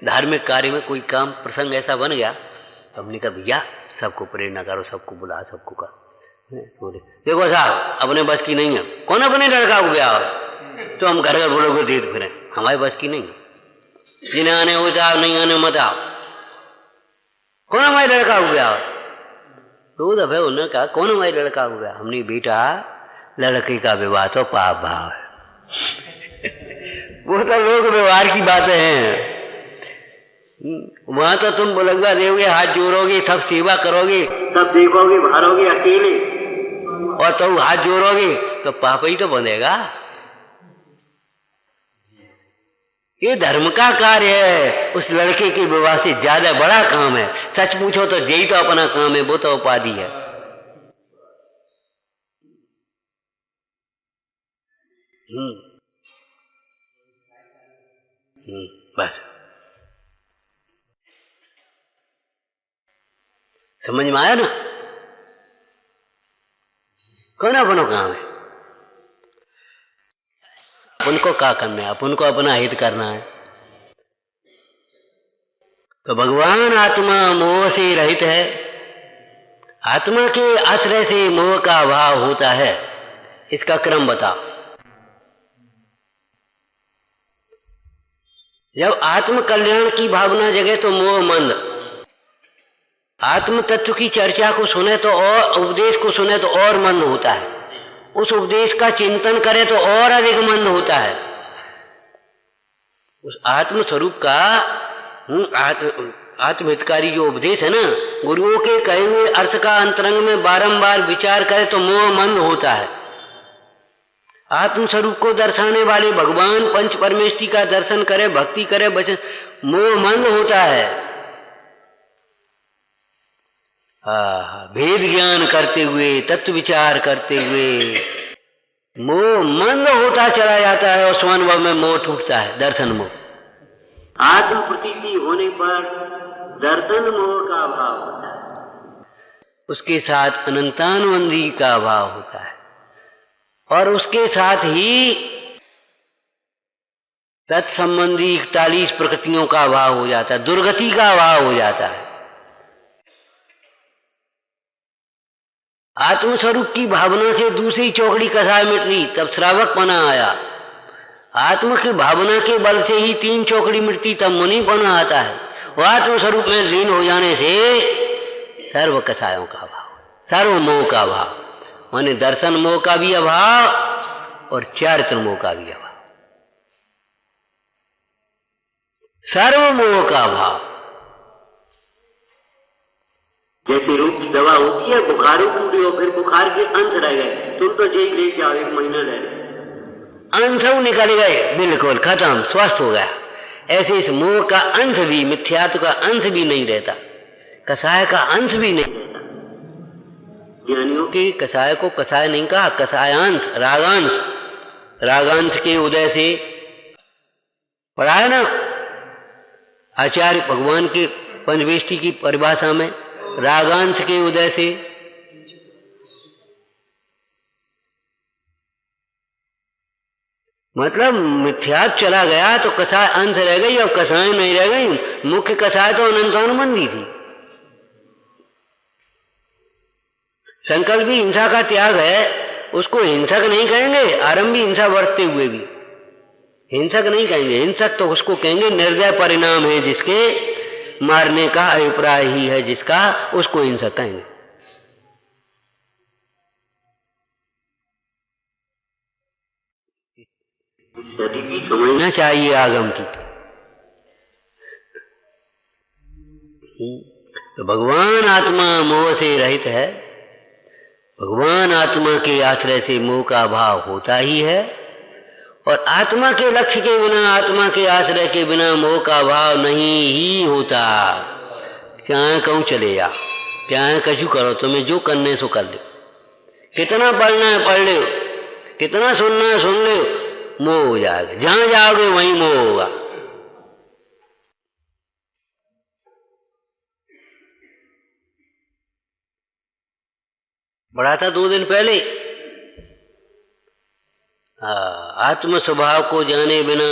धार्मिक कार्य में कोई काम प्रसंग ऐसा बन गया तो हमने कहा भैया सबको प्रेरणा करो, सबको बुला, सबको करो। देखो साहब अपने बस की नहीं है। कौन अपने लड़का को ब्याह तो हम घर घर बोलोगे देख फिर, हमारे बस की नहीं है। जिन्हें आने हो जाओ, नहीं आने मत आओ। कौन हमारे लड़का को ब्याह? 2 दफे उन्होंने कहा कौन हमारे लड़का को ब्याह? हमने बेटा लड़के का विवाह तो पाप भाव है। वो तो लोग व्यवहार की बातें हैं। वहां तो तुम लगवा देोगे, हाथ जोड़ोगे, सब सेवा करोगे, सब देखोगे, भारोगे अकेले, और तो हाथ जोड़ोगे तो पाप ही तो बनेगा। ये धर्म का कार्य है, उस लड़के के विवाह से ज्यादा बड़ा काम है। सच पूछो तो यही तो अपना काम है, वो तो उपाधि है। बस समझ में आया ना? कौन अपनो काम है? अपन को क्या करना है, अपन को अपना हित करना है। तो भगवान आत्मा मोह से रहित है। आत्मा के आश्रय से मोह का अभाव होता है। इसका क्रम बताओ। जब आत्म कल्याण की भावना जगे तो मोह मंद। आत्म तत्व की चर्चा को सुने तो और उपदेश को सुने तो और मंद होता है। उस उपदेश का चिंतन करे तो और अधिक मंद होता है। उस आत्म स्वरूप का आत्महितकारी जो उपदेश है ना, गुरुओं के कहे हुए अर्थ का अंतरंग में बारंबार विचार करे तो मोह मंद होता है। आत्म स्वरूप को दर्शाने वाले भगवान पंच परमेष्टि का दर्शन करे, भक्ति करे, बचन, मोह मंद होता है। भेद ज्ञान करते हुए, तत्व विचार करते हुए मोह मंद होता चला जाता है और स्वानुभव में मोह टूटता है, दर्शन मोह। आत्म प्रतीति होने पर दर्शन मोह का अभाव होता है, उसके साथ अनंतानुबंधी का अभाव होता है, और उसके साथ ही तत्संबंधी 41 प्रकृतियों का अभाव हो जाता है, दुर्गति का अभाव हो जाता है। आत्मस्वरूप की भावना से दूसरी चौकड़ी कसाय मिटनी, तब श्रावकपना आया। आत्म की भावना के बल से ही 3 चौकड़ी मिटती, तब मुनिपना आता है। और आत्मस्वरूप में लीन हो जाने से सर्व कसायों का अभाव, सर्व मोह का अभाव, माने दर्शन मोह का भी अभाव और चारित्र मोह का भी अभाव, सर्व मोह का अभाव। जैसे रोग की दवा होती है, बुखार पूरी हो, फिर बुखार के अंश रह गए, तुम तो जेल ले जाओ, 1 महीना ले लो, अंश निकल गए, बिल्कुल खत्म, स्वस्थ हो गया। ऐसे इस मोह का अंश भी, मिथ्यात्व का अंश भी नहीं रहता, कसाय का अंश भी नहीं रहता। ज्ञानियों के कसाय को कसाय नहीं कहा, कसायांश, रागांश, रागांश के उदय से पढ़ा है ना आचार्य भगवान के पंचवेष्टि की परिभाषा में, रागांश के उदय से। मतलब मिथ्यात्व चला गया तो कसाय अंश रह गई, अब कसाय नहीं रह गई। मुख्य कसाय तो अनंतानुबंधी थी। संकल्प भी हिंसा का त्याग है, उसको हिंसक नहीं कहेंगे, आरंभी हिंसा बरतते हुए भी हिंसक नहीं कहेंगे। हिंसक तो उसको कहेंगे निर्दय परिणाम है जिसके, मारने का अभिप्राय ही है जिसका, उसको हिंसक कहेंगे। समझना चाहिए आगम की। तो भगवान आत्मा मोह से रहित है, भगवान आत्मा के आश्रय से मोह का अभाव होता ही है, और आत्मा के लक्ष्य के बिना, आत्मा के आश्रय के बिना मोह का अभाव नहीं ही होता। क्या कहूं चले जा, क्या है कछु करो, तुम्हें जो करने सो कर लो, कितना पढ़ना है पढ़ लो, कितना सुनना है सुन लो, मोह हो जाएगा। जहां जाओगे वहीं मोह होगा। पढ़ा था 2 दिन पहले, आत्म स्वभाव को जाने बिना,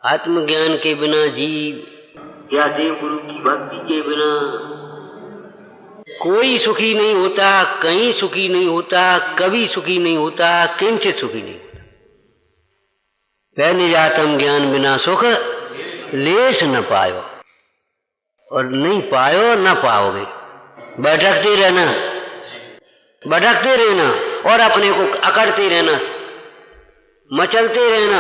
आत्मज्ञान के बिना जीव या देव गुरु की भक्ति के बिना कोई सुखी नहीं होता, कहीं सुखी नहीं होता, कभी सुखी नहीं होता, किंचित सुखी नहीं होता। पहले जातम ज्ञान बिना सुख लेश न पायो, और नहीं पायो न पाओगे। भटकते रहना, भटकते रहना और अपने को अकड़ते रहना, मचलते रहना।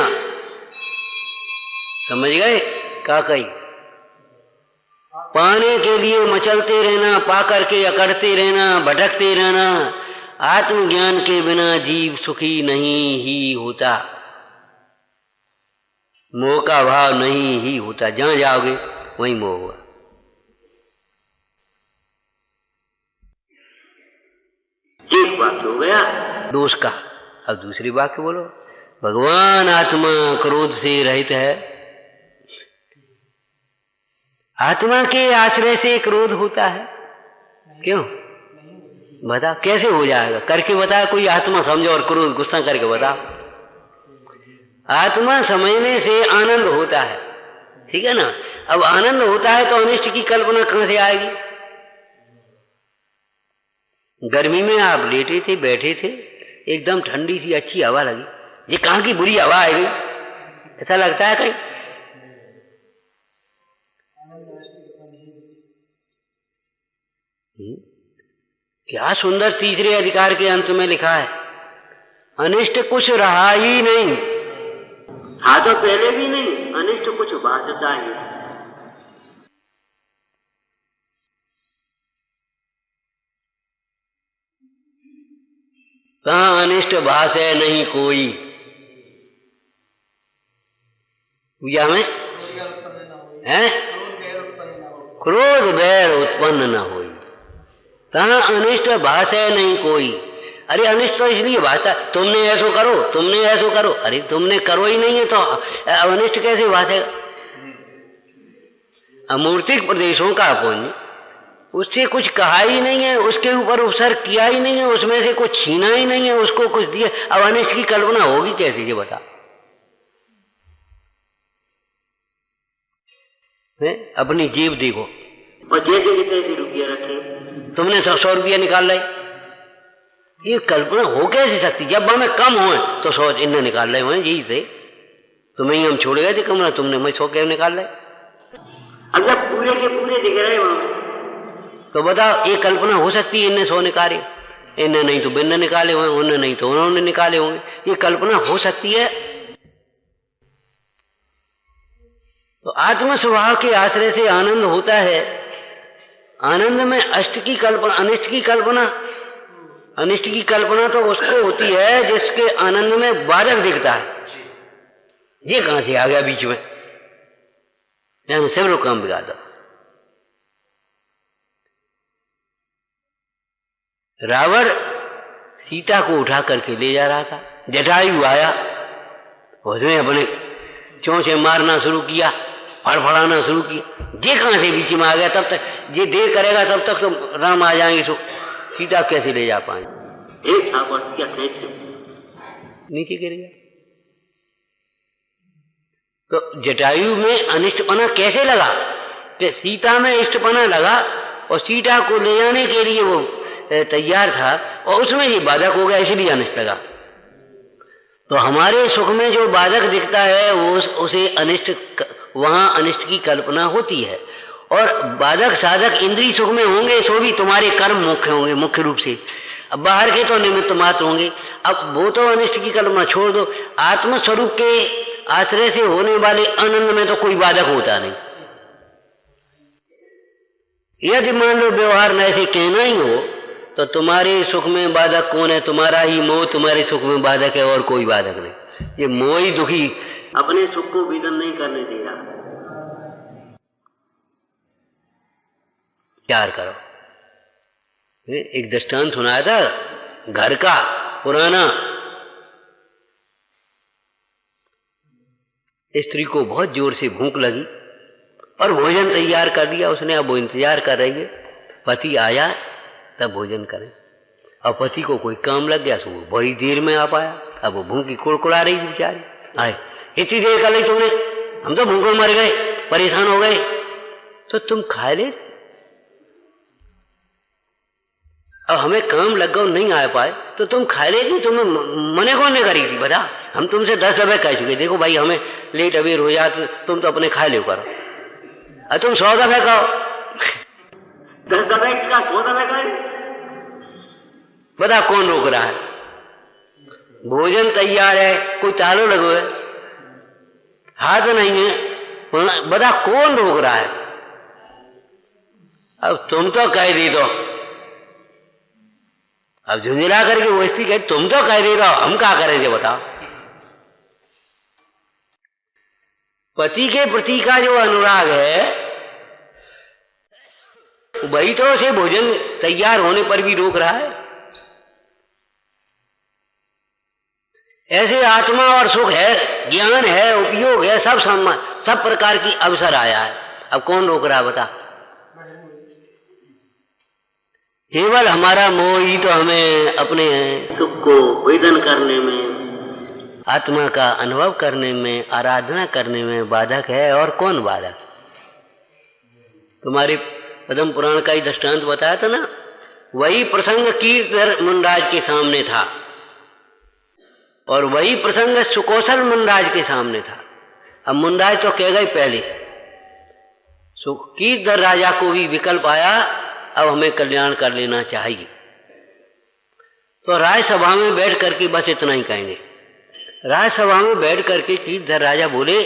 समझ गए क्या कही? पाने के लिए मचलते रहना, पा करके अकड़ते रहना, भटकते रहना। आत्मज्ञान के बिना जीव सुखी नहीं ही होता, मोह का भाव नहीं ही होता। जहां जाओगे वहीं मोह होगा। एक वाक्य हो गया दोष का, अब दूसरी वाक्य बोलो। भगवान आत्मा क्रोध से रहित है, आत्मा के आश्रय से क्रोध होता है। क्यों बता, कैसे हो जाएगा? करके बता, कोई आत्मा समझो और क्रोध गुस्सा करके बता। आत्मा समझने से आनंद होता है, ठीक है ना। अब आनंद होता है तो अनिष्ट की कल्पना कहां से आएगी? गर्मी में आप लेटे थे, बैठे थे, एकदम ठंडी सी अच्छी हवा लगी, ये कहां की बुरी हवा आ गई, ऐसा लगता है कहीं? क्या सुंदर तीसरे अधिकार के अंत में लिखा है, अनिष्ट कुछ रहा ही नहीं। हाँ तो पहले भी नहीं, अनिष्ट कुछ भासता ही। कहां अनिष्ट भास है नहीं कोई। पूजा में है क्रोध बैर उत्पन्न न होई। तहाँ अनिष्ट भाषा नहीं कोई। अरे अनिष्ट तो इसलिए भाषा, तुमने ऐसो करो, तुमने ऐसो करो, अरे तुमने करो ही नहीं है तो अनिष्ट कैसे भाषेगा? अमूर्तिक प्रदेशों का पुण्य, उससे कुछ कहा ही नहीं है, उसके ऊपर उपसर्ग किया ही नहीं है, उसमें से कुछ छीना ही नहीं है, उसको कुछ दिया। अब अनिष्ट की कल्पना होगी कैसे, ये बता? अपनी जेब देखो, और जैसे तैसे रुपया रखे, तुमने 100 रुपया निकाल लाई, ये कल्पना हो कैसे सकती? जब हमें कम हो तो 100 इन्हें निकाल लाई, यही थे तुम्हें ही हम छोड़ गए थे कमरा, तुमने मैं 100 क्या निकाल लाई। अगर पूरे के पूरे दिख रहे वहां तो बताओ, ये कल्पना हो सकती है इन्हें 100 निकाले, इन्हें नहीं तो बिन्ने निकाले होंगे, उन्हें नहीं तो उन्होंने निकाले होंगे, ये कल्पना हो सकती है? तो आत्म स्वभाव के आश्रय से आनंद होता है। आनंद में अष्ट की कल्पना, अनिष्ट की कल्पना, अनिष्ट की कल्पना तो उसको होती है जिसके आनंद में बाधक दिखता है। ये कहां से आ गया बीच में? यानी सब काम बिगाड़ दो। रावण सीता को उठा करके ले जा रहा था, जटायु आया, उसने अपने चोंचे मारना शुरू किया, फड़फड़ाना शुरू किया। ये कहां से बीच में आ गया? तब तक ये देर करेगा तब तक तो राम आ जाएंगे, तो सीता कैसे ले जा पाएंगे? नीचे गिर गया। तो जटायु में अनिष्टपना कैसे लगा? कि सीता में इष्टपना लगा और सीता को ले जाने के लिए वो तैयार था और उसमें ये बाधक हो गया, इसलिए अनिष्ट लगा। तो हमारे सुख में जो बाधक दिखता है वो उसे अनिष्ट, वहां अनिष्ट की कल्पना होती है। और बाधक साधक इंद्रिय सुख में होंगे सो भी तुम्हारे कर्म मुख्य होंगे, मुख्य रूप से। अब बाहर के तो निमित्त मात्र होंगे। अब वो तो अनिष्ट की कल्पना छोड़ दो, आत्मस्वरूप के आश्रय से होने वाले आनंद में तो कोई बाधक होता नहीं। यदि मान लो व्यवहार में ऐसे कहना ही हो तो तुम्हारे सुख में बाधक कौन है? तुम्हारा ही मोह तुम्हारे सुख में बाधक है, और कोई बाधक नहीं। ये मोह ही दुखी अपने सुख को वेदन नहीं करने दे रहा। प्यार करो। एक दृष्टांत सुनाया था घर का पुराना। स्त्री को बहुत जोर से भूख लगी और भोजन तैयार कर दिया उसने। अब वो इंतजार कर रही है पति आया तब भोजन करें। अब पति को कोई काम लग गया तो वो बड़ी देर में आ पाया। अब वो भूखी कुड़कुड़ा रही थी बेचारी। आए, इतनी देर कर ली तुमने, हम तो भूखों मर गए, परेशान हो गए, तो तुम खा ले। अब हमें काम लग गया नहीं आ पाए तो तुम खा लेती। तुम्हें मने कौन ने करी थी बता? हम तुमसे 10 दफे कह चुके, देखो भाई हमें लेट अबेर हो जाते, तुम तो अपने खा ले करो। अब तुम 100 दफे कहो, 10 दफे का 100 दफे कहे, बता कौन रोक रहा है? भोजन तैयार है, कोई तालो लगो है, हाथ नहीं है, बता कौन रोक रहा है? अब तुम तो कह दी दो, अब झुंझला करके वो स्त्री कहे तुम तो कह दे दो, हम क्या करेंगे बताओ? पति के प्रति का जो अनुराग है वही तो उसे भोजन तैयार होने पर भी रोक रहा है। ऐसे आत्मा और सुख है, ज्ञान है, उपयोग है, सब प्रकार की अवसर आया है। अब कौन रोक रहा है बता? केवल हमारा मोह ही तो हमें अपने सुख को वेदन करने में, आत्मा का अनुभव करने में, आराधना करने में बाधक है। और कौन बाधक? तुम्हारे पद्म पुराण का ही दृष्टांत बताया था ना, वही प्रसंग कीर्तधर मुनराज के सामने था और वही प्रसंग सुकौशल मुनराज के सामने था। अब मुनराज तो कह गए पहले, कीर्तधर राजा को भी विकल्प आया, अब हमें कल्याण कर लेना चाहिए। तो राजसभा में बैठ करके बस इतना ही कहेंगे। राजसभा में बैठ करके कीर्तधर राजा बोले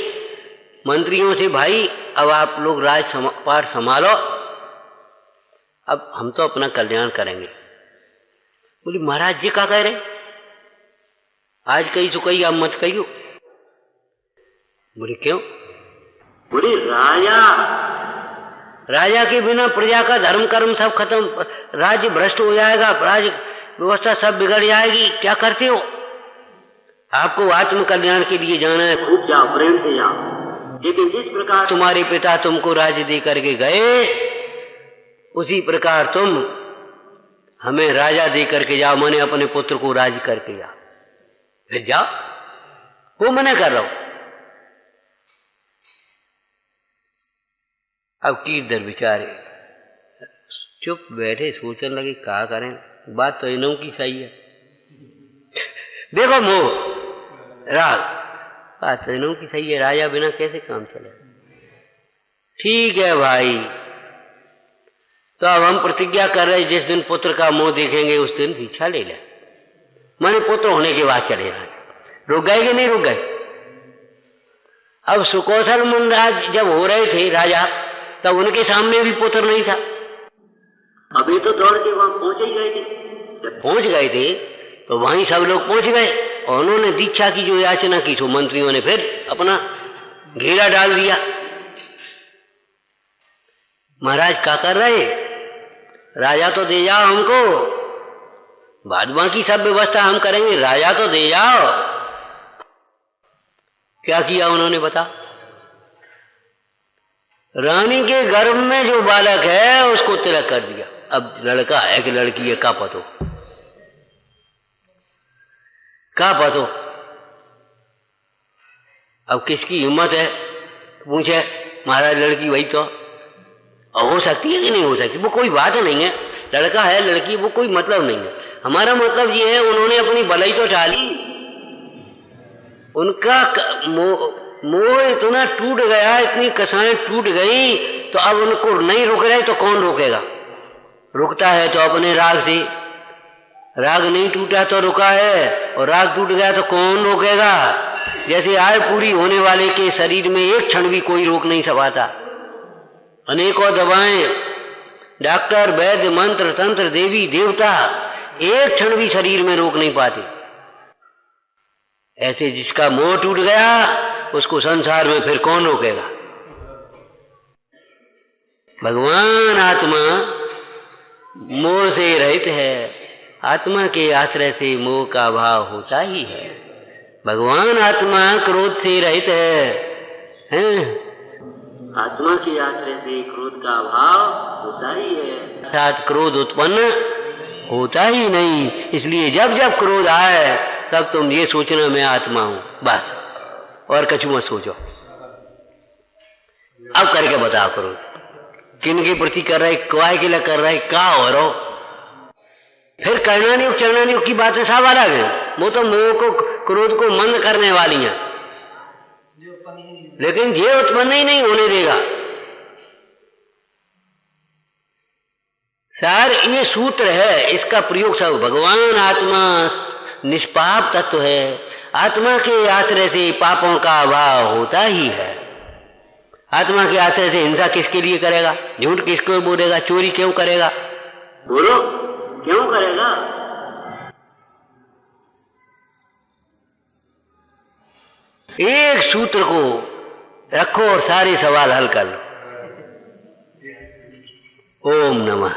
मंत्रियों से, भाई अब आप लोग राजपाट संभालो, अब हम तो अपना कल्याण करेंगे। बोले महाराज जी क्या कह रहे? आज कही तो कही, अब मत कहियो। बोले क्यों? बोले राजा राजा के बिना प्रजा का धर्म कर्म सब खत्म, राज्य भ्रष्ट हो जाएगा, राज्य व्यवस्था सब बिगड़ जाएगी। क्या करते हो? आपको आत्म कल्याण के लिए जाना है, खूब जाओ, प्रेम से जाओ। लेकिन जिस प्रकार तुम्हारे पिता तुमको राज्य दे करके गए, उसी प्रकार तुम हमें राजा दे करके जाओ, मैंने अपने पुत्र को राज्य करके जाओ, फिर जाओ। वो मना कर रहा हूं। अब कीर्दर बेचारे चुप बैठे, सोचने लगे क्या करें। बात तो इन्हों की सही है। देखो मोह राग, बात तो इन्हों की सही है, राजा बिना कैसे काम चले। ठीक है भाई, तो अब हम प्रतिज्ञा कर रहे, जिस दिन पुत्र का मुंह देखेंगे उस दिन दीक्षा ले ले। माने पुत्र होने के बाद चले जाए। रुक गए कि नहीं रुक गए? अब सुकौशल मुनिराज जब हो रहे थे राजा, तब उनके सामने भी पुत्र नहीं था। अभी तो दौड़ के वहां पहुंच ही गए थे। जब पहुंच गए थे तो वहीं सब लोग पहुंच गए और उन्होंने दीक्षा की जो याचना की, तो मंत्रियों ने फिर अपना घेरा डाल दिया। महाराज क्या कर रहे? राजा तो दे जाओ हमको, बाद बाकी सब व्यवस्था हम करेंगे, राजा तो दे जाओ। क्या किया उन्होंने बता? रानी के गर्भ में जो बालक है उसको तिलक कर दिया। अब लड़का है कि लड़की है का पतो, का पतो। अब किसकी हिम्मत है पूछे महाराज लड़की वही तो हो सकती है कि नहीं हो सकती, वो कोई बात नहीं है। लड़का है लड़की वो कोई मतलब नहीं है। हमारा मतलब ये है उन्होंने अपनी भलाई तो टाली, उनका मोह इतना टूट गया, इतनी कसाएं टूट गई, तो अब उनको नहीं रोक रहे तो कौन रोकेगा? रुकता है तो अपने राग से, राग नहीं टूटा तो रुका है, और राग टूट गया तो कौन रोकेगा? जैसे आय पूरी होने वाले के शरीर में एक क्षण भी कोई रोक नहीं सकाता। अनेकों दवाएं, डॉक्टर, वैद्य, मंत्र तंत्र, देवी देवता एक क्षण भी शरीर में रोक नहीं पाते। ऐसे जिसका मोह टूट गया उसको संसार में फिर कौन रोकेगा? भगवान आत्मा मोह से रहित है, आत्मा के आश्रय से मोह का भाव होता ही है। भगवान आत्मा क्रोध से रहित है? आत्मा के आश्रय से क्रोध का भाव होता ही है, अर्थात क्रोध उत्पन्न होता ही नहीं। इसलिए जब जब क्रोध आए तब तुम ये सोचना मैं आत्मा हूं, बस, और कछु मत सोचो। अब करके बताओ क्रोध किन के प्रति कर रहे, क्वाय के लिए कर रहे, का हो रहो? फिर करणानियोग चरणानियोग की बातें सब अलग है। वो तो मोह को, क्रोध को मंद करने वाली हैं, लेकिन ये उत्पन्न ही नहीं होने देगा। सार ये सूत्र है, इसका प्रयोग सब भगवान आत्मा निष्पाप तत्व है। आत्मा के आश्रय से पापों का अभाव होता ही है। आत्मा के आश्रय से हिंसा किसके लिए करेगा? झूठ किसको बोलेगा? चोरी क्यों करेगा? बोलो क्यों करेगा? एक सूत्र को रखो और सारे सवाल हल कर लो। ओम नमः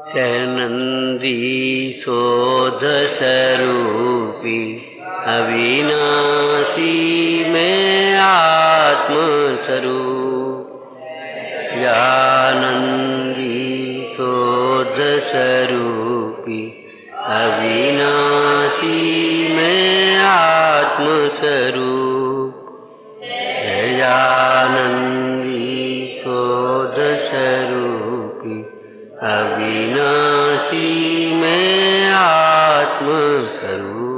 शरणंदी शोध स्वरूपी अविनाशी में आत्म स्वरूप, जानंदी शोध स्वरूपी अविनाशी में आत्म स्वरूप, जानंदी शोध स्वरूपी अविनाशी में आत्म स्वरूप।